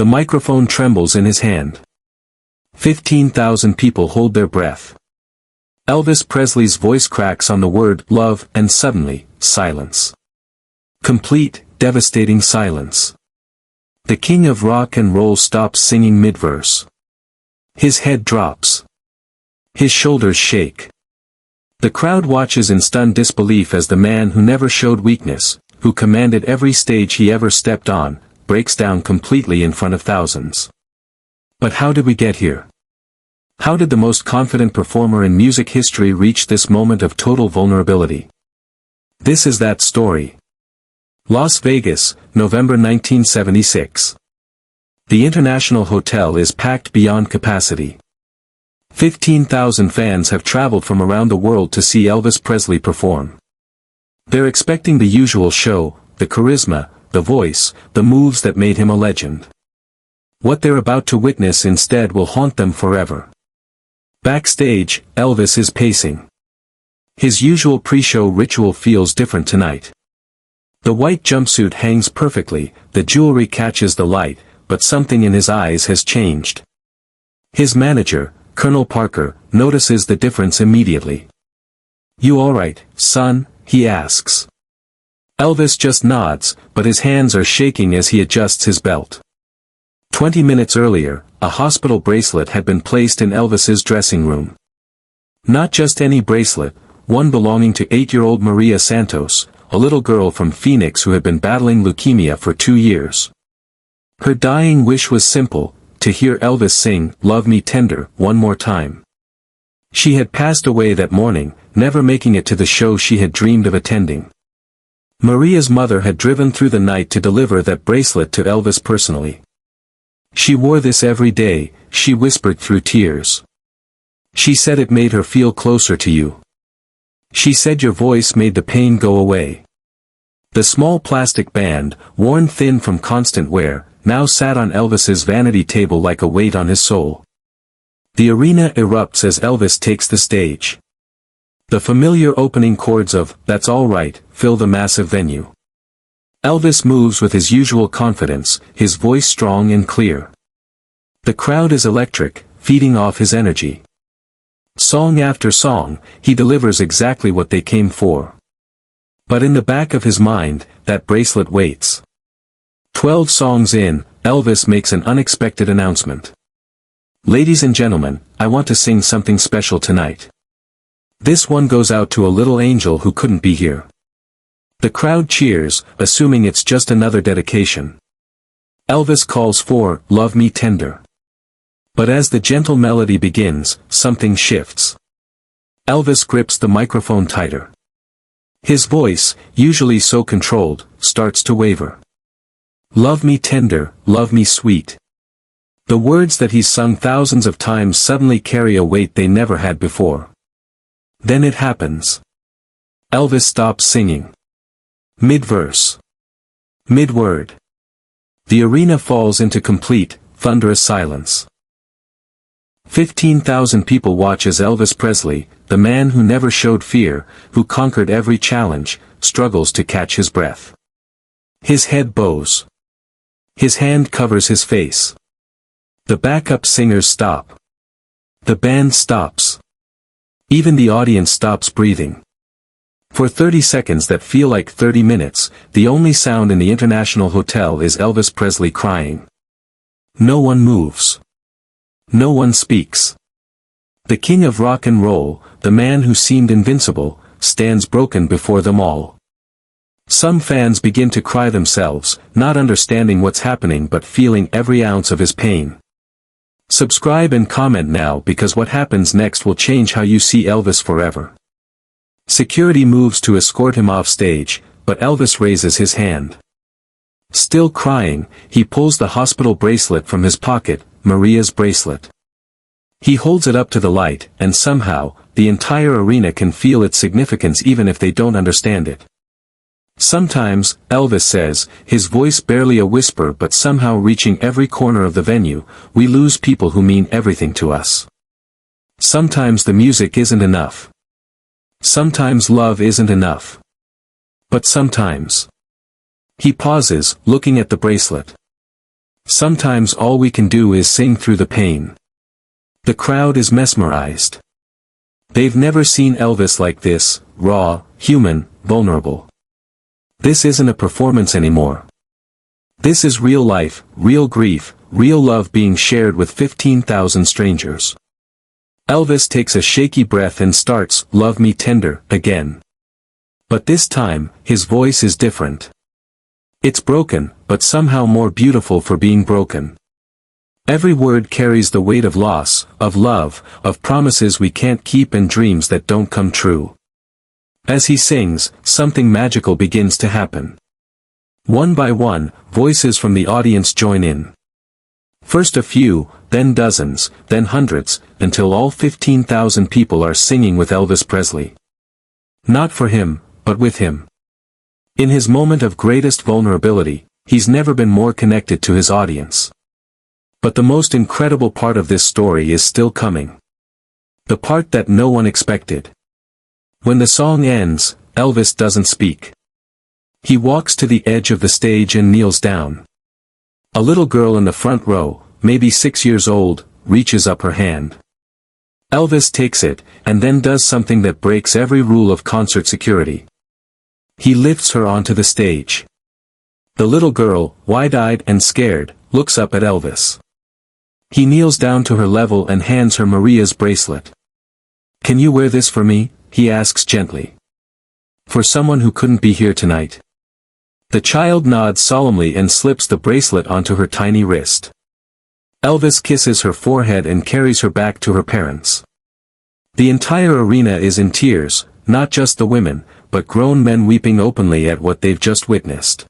The microphone trembles in his hand. 15,000 people hold their breath. Elvis Presley's voice cracks on the word love, and suddenly, silence. Complete, devastating silence. The king of rock and roll stops singing mid-verse. His head drops. His shoulders shake. The crowd watches in stunned disbelief as the man who never showed weakness, who commanded every stage he ever stepped on, breaks down completely in front of thousands. But how did we get here? How did the most confident performer in music history reach this moment of total vulnerability? This is that story. Las Vegas, November 1976. The International Hotel is packed beyond capacity. 15,000 fans have traveled from around the world to see Elvis Presley perform. They're expecting the usual show, the charisma, the voice, the moves that made him a legend. What they're about to witness instead will haunt them forever. Backstage, Elvis is pacing. His usual pre-show ritual feels different tonight. The white jumpsuit hangs perfectly, the jewelry catches the light, but something in his eyes has changed. His manager, Colonel Parker, notices the difference immediately. "You all right, son?" he asks. Elvis just nods, but his hands are shaking as he adjusts his belt. 20 minutes earlier, a hospital bracelet had been placed in Elvis's dressing room. Not just any bracelet, one belonging to 8-year-old Maria Santos, a little girl from Phoenix who had been battling leukemia for 2 years. Her dying wish was simple, to hear Elvis sing "Love Me Tender" one more time. She had passed away that morning, never making it to the show she had dreamed of attending. Maria's mother had driven through the night to deliver that bracelet to Elvis personally. "She wore this every day," she whispered through tears. "She said it made her feel closer to you. She said your voice made the pain go away." The small plastic band, worn thin from constant wear, now sat on Elvis's vanity table like a weight on his soul. The arena erupts as Elvis takes the stage. The familiar opening chords of "That's All Right" fill the massive venue. Elvis moves with his usual confidence, his voice strong and clear. The crowd is electric, feeding off his energy. Song after song, he delivers exactly what they came for. But in the back of his mind, that bracelet waits. 12 songs in, Elvis makes an unexpected announcement. "Ladies and gentlemen, I want to sing something special tonight. This one goes out to a little angel who couldn't be here." The crowd cheers, assuming it's just another dedication. Elvis calls for "Love Me Tender." But as the gentle melody begins, something shifts. Elvis grips the microphone tighter. His voice, usually so controlled, starts to waver. "Love me tender, love me sweet." The words that he's sung thousands of times suddenly carry a weight they never had before. Then it happens. Elvis stops singing. Mid-verse. Mid-word. The arena falls into complete, thunderous silence. 15,000 people watch as Elvis Presley, the man who never showed fear, who conquered every challenge, struggles to catch his breath. His head bows. His hand covers his face. The backup singers stop. The band stops. Even the audience stops breathing. For 30 seconds that feel like 30 minutes, the only sound in the International Hotel is Elvis Presley crying. No one moves. No one speaks. The king of rock and roll, the man who seemed invincible, stands broken before them all. Some fans begin to cry themselves, not understanding what's happening but feeling every ounce of his pain. Subscribe and comment now because what happens next will change how you see Elvis forever. Security moves to escort him off stage, but Elvis raises his hand. Still crying, he pulls the hospital bracelet from his pocket, Maria's bracelet. He holds it up to the light, and somehow, the entire arena can feel its significance even if they don't understand it. Sometimes, Elvis says, his voice barely a whisper but somehow reaching every corner of the venue, we lose people who mean everything to us. Sometimes the music isn't enough. Sometimes love isn't enough. But sometimes. He pauses, looking at the bracelet. Sometimes all we can do is sing through the pain. The crowd is mesmerized. They've never seen Elvis like this, raw, human, vulnerable. This isn't a performance anymore. This is real life, real grief, real love being shared with 15,000 strangers. Elvis takes a shaky breath and starts, "Love Me Tender," again. But this time, his voice is different. It's broken, but somehow more beautiful for being broken. Every word carries the weight of loss, of love, of promises we can't keep and dreams that don't come true. As he sings, something magical begins to happen. One by one, voices from the audience join in. First a few, then dozens, then hundreds, until all 15,000 people are singing with Elvis Presley. Not for him, but with him. In his moment of greatest vulnerability, he's never been more connected to his audience. But the most incredible part of this story is still coming. The part that no one expected. When the song ends, Elvis doesn't speak. He walks to the edge of the stage and kneels down. A little girl in the front row, maybe 6 years old, reaches up her hand. Elvis takes it, and then does something that breaks every rule of concert security. He lifts her onto the stage. The little girl, wide-eyed and scared, looks up at Elvis. He kneels down to her level and hands her Maria's bracelet. "Can you wear this for me?" he asks gently. "For someone who couldn't be here tonight." The child nods solemnly and slips the bracelet onto her tiny wrist. Elvis kisses her forehead and carries her back to her parents. The entire arena is in tears, not just the women, but grown men weeping openly at what they've just witnessed.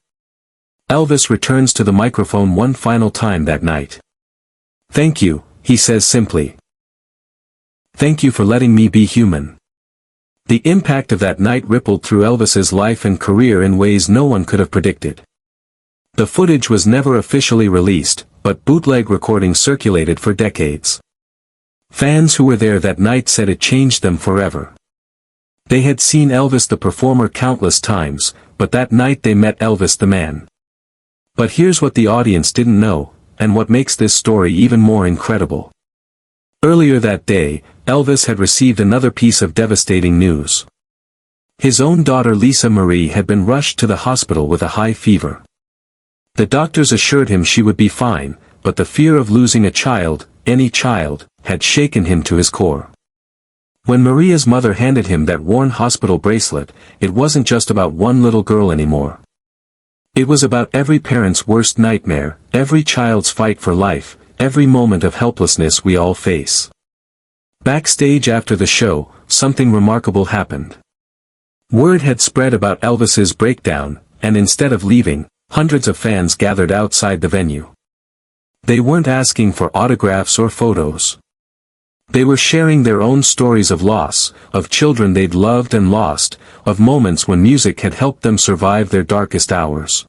Elvis returns to the microphone one final time that night. "Thank you," he says simply. "Thank you for letting me be human." The impact of that night rippled through Elvis's life and career in ways no one could have predicted. The footage was never officially released, but bootleg recordings circulated for decades. Fans who were there that night said it changed them forever. They had seen Elvis the performer countless times, but that night they met Elvis the man. But here's what the audience didn't know, and what makes this story even more incredible. Earlier that day, Elvis had received another piece of devastating news. His own daughter Lisa Marie had been rushed to the hospital with a high fever. The doctors assured him she would be fine, but the fear of losing a child, any child, had shaken him to his core. When Maria's mother handed him that worn hospital bracelet, it wasn't just about one little girl anymore. It was about every parent's worst nightmare, every child's fight for life, every moment of helplessness we all face. Backstage after the show, something remarkable happened. Word had spread about Elvis's breakdown, and instead of leaving, hundreds of fans gathered outside the venue. They weren't asking for autographs or photos. They were sharing their own stories of loss, of children they'd loved and lost, of moments when music had helped them survive their darkest hours.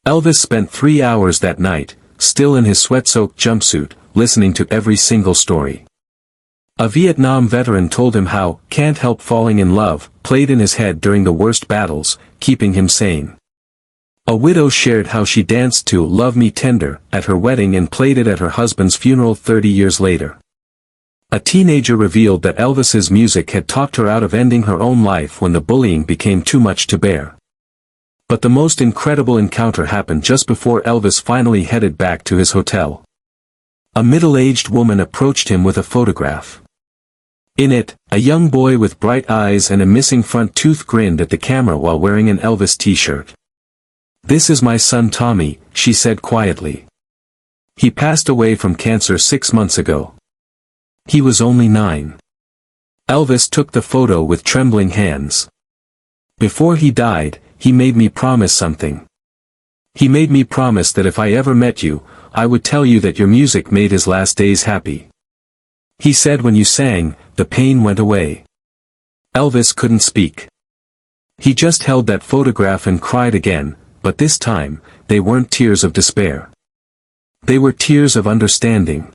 Elvis spent 3 hours that night, still in his sweat-soaked jumpsuit, listening to every single story. A Vietnam veteran told him how "Can't Help Falling in Love" played in his head during the worst battles, keeping him sane. A widow shared how she danced to "Love Me Tender" at her wedding and played it at her husband's funeral 30 years later. A teenager revealed that Elvis's music had talked her out of ending her own life when the bullying became too much to bear. But the most incredible encounter happened just before Elvis finally headed back to his hotel. A middle-aged woman approached him with a photograph. In it, a young boy with bright eyes and a missing front tooth grinned at the camera while wearing an Elvis t-shirt. "This is my son Tommy," she said quietly. "He passed away from cancer 6 months ago. He was only 9. Elvis took the photo with trembling hands. "Before he died, he made me promise something. He made me promise that if I ever met you, I would tell you that your music made his last days happy. He said when you sang, the pain went away." Elvis couldn't speak. He just held that photograph and cried again, but this time, they weren't tears of despair. They were tears of understanding.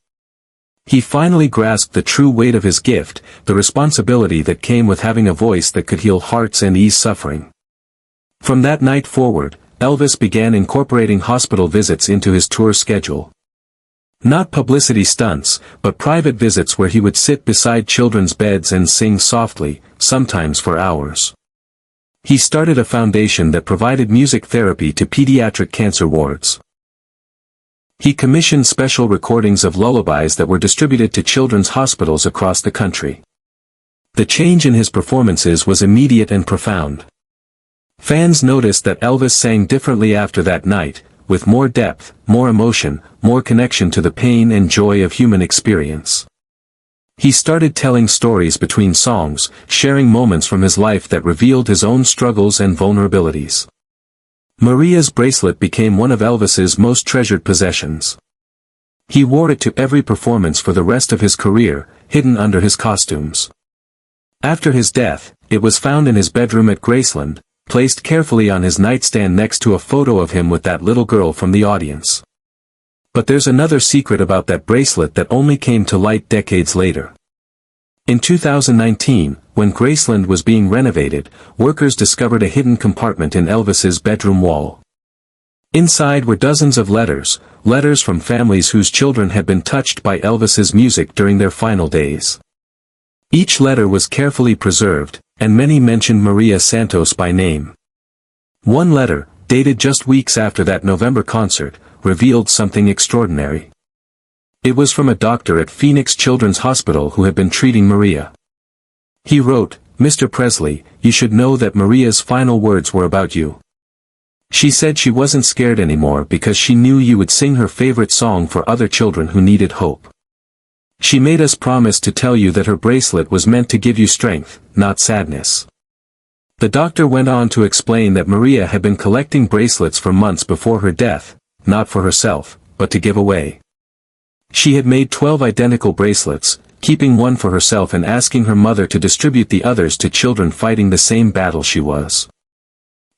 He finally grasped the true weight of his gift, the responsibility that came with having a voice that could heal hearts and ease suffering. From that night forward, Elvis began incorporating hospital visits into his tour schedule. Not publicity stunts, but private visits where he would sit beside children's beds and sing softly, sometimes for hours. He started a foundation that provided music therapy to pediatric cancer wards. He commissioned special recordings of lullabies that were distributed to children's hospitals across the country. The change in his performances was immediate and profound. Fans noticed that Elvis sang differently after that night, with more depth, more emotion, more connection to the pain and joy of human experience. He started telling stories between songs, sharing moments from his life that revealed his own struggles and vulnerabilities. Maria's bracelet became one of Elvis's most treasured possessions. He wore it to every performance for the rest of his career, hidden under his costumes. After his death, it was found in his bedroom at Graceland, placed carefully on his nightstand next to a photo of him with that little girl from the audience. But there's another secret about that bracelet that only came to light decades later. In 2019, when Graceland was being renovated, workers discovered a hidden compartment in Elvis's bedroom wall. Inside were dozens of letters from families whose children had been touched by Elvis's music during their final days. Each letter was carefully preserved, and many mentioned Maria Santos by name. One letter, dated just weeks after that November concert, revealed something extraordinary. It was from a doctor at Phoenix Children's Hospital who had been treating Maria. He wrote, "Mr. Presley, you should know that Maria's final words were about you. She said she wasn't scared anymore because she knew you would sing her favorite song for other children who needed hope. She made us promise to tell you that her bracelet was meant to give you strength, not sadness." The doctor went on to explain that Maria had been collecting bracelets for months before her death, not for herself, but to give away. She had made 12 identical bracelets, keeping one for herself and asking her mother to distribute the others to children fighting the same battle she was.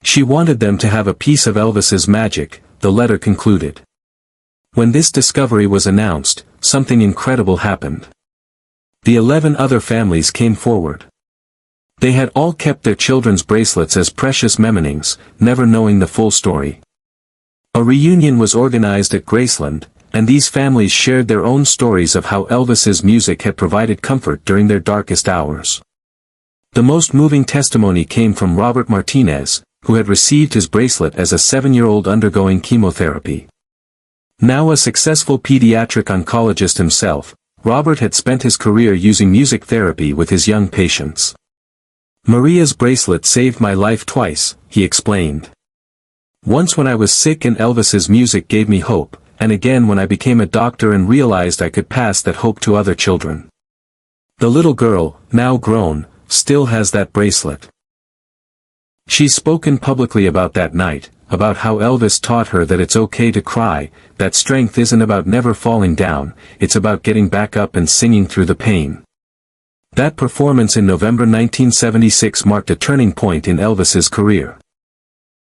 She wanted them to have a piece of Elvis's magic, the letter concluded. When this discovery was announced, something incredible happened. The 11 other families came forward. They had all kept their children's bracelets as precious memenings, never knowing the full story. A reunion was organized at Graceland, and these families shared their own stories of how Elvis's music had provided comfort during their darkest hours. The most moving testimony came from Robert Martinez, who had received his bracelet as a 7-year-old undergoing chemotherapy. Now a successful pediatric oncologist himself, Robert had spent his career using music therapy with his young patients. "Maria's bracelet saved my life twice," he explained. "Once when I was sick and Elvis's music gave me hope, and again when I became a doctor and realized I could pass that hope to other children. The little girl, now grown, still has that bracelet." She's spoken publicly about that night, about how Elvis taught her that it's okay to cry, that strength isn't about never falling down, it's about getting back up and singing through the pain. That performance in November 1976 marked a turning point in Elvis's career.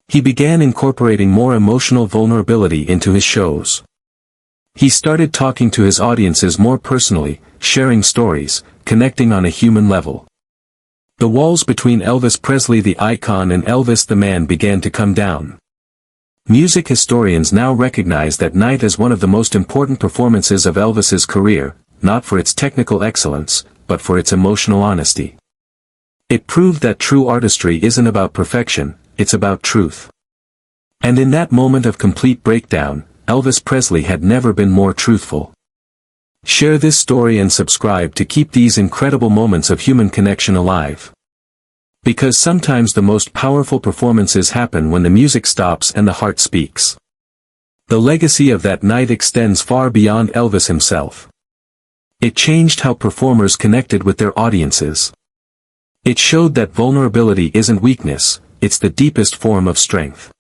He began incorporating more emotional vulnerability into his shows. He started talking to his audiences more personally, sharing stories, connecting on a human level. The walls between Elvis Presley the icon and Elvis the man began to come down. Music historians now recognize that night as one of the most important performances of Elvis's career, not for its technical excellence, but for its emotional honesty. It proved that true artistry isn't about perfection, it's about truth. And in that moment of complete breakdown, Elvis Presley had never been more truthful. Share this story and subscribe to keep these incredible moments of human connection alive. Because sometimes the most powerful performances happen when the music stops and the heart speaks. The legacy of that night extends far beyond Elvis himself. It changed how performers connected with their audiences. It showed that vulnerability isn't weakness, it's the deepest form of strength.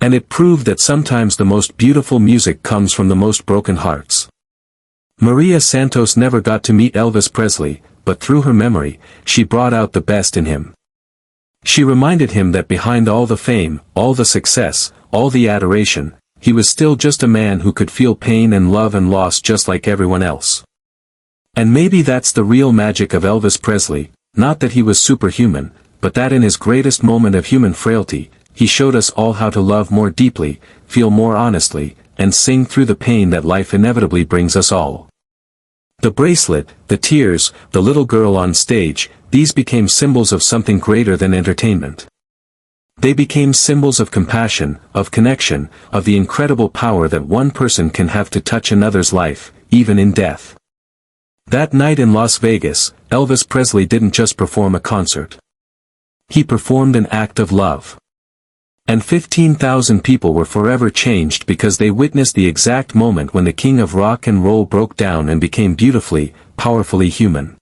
And it proved that sometimes the most beautiful music comes from the most broken hearts. Maria Santos never got to meet Elvis Presley, but through her memory, she brought out the best in him. She reminded him that behind all the fame, all the success, all the adoration, he was still just a man who could feel pain and love and loss just like everyone else. And maybe that's the real magic of Elvis Presley, not that he was superhuman, but that in his greatest moment of human frailty, he showed us all how to love more deeply, feel more honestly, and sing through the pain that life inevitably brings us all. The bracelet, the tears, the little girl on stage, these became symbols of something greater than entertainment. They became symbols of compassion, of connection, of the incredible power that one person can have to touch another's life, even in death. That night in Las Vegas, Elvis Presley didn't just perform a concert. He performed an act of love. And 15,000 people were forever changed because they witnessed the exact moment when the king of rock and roll broke down and became beautifully, powerfully human.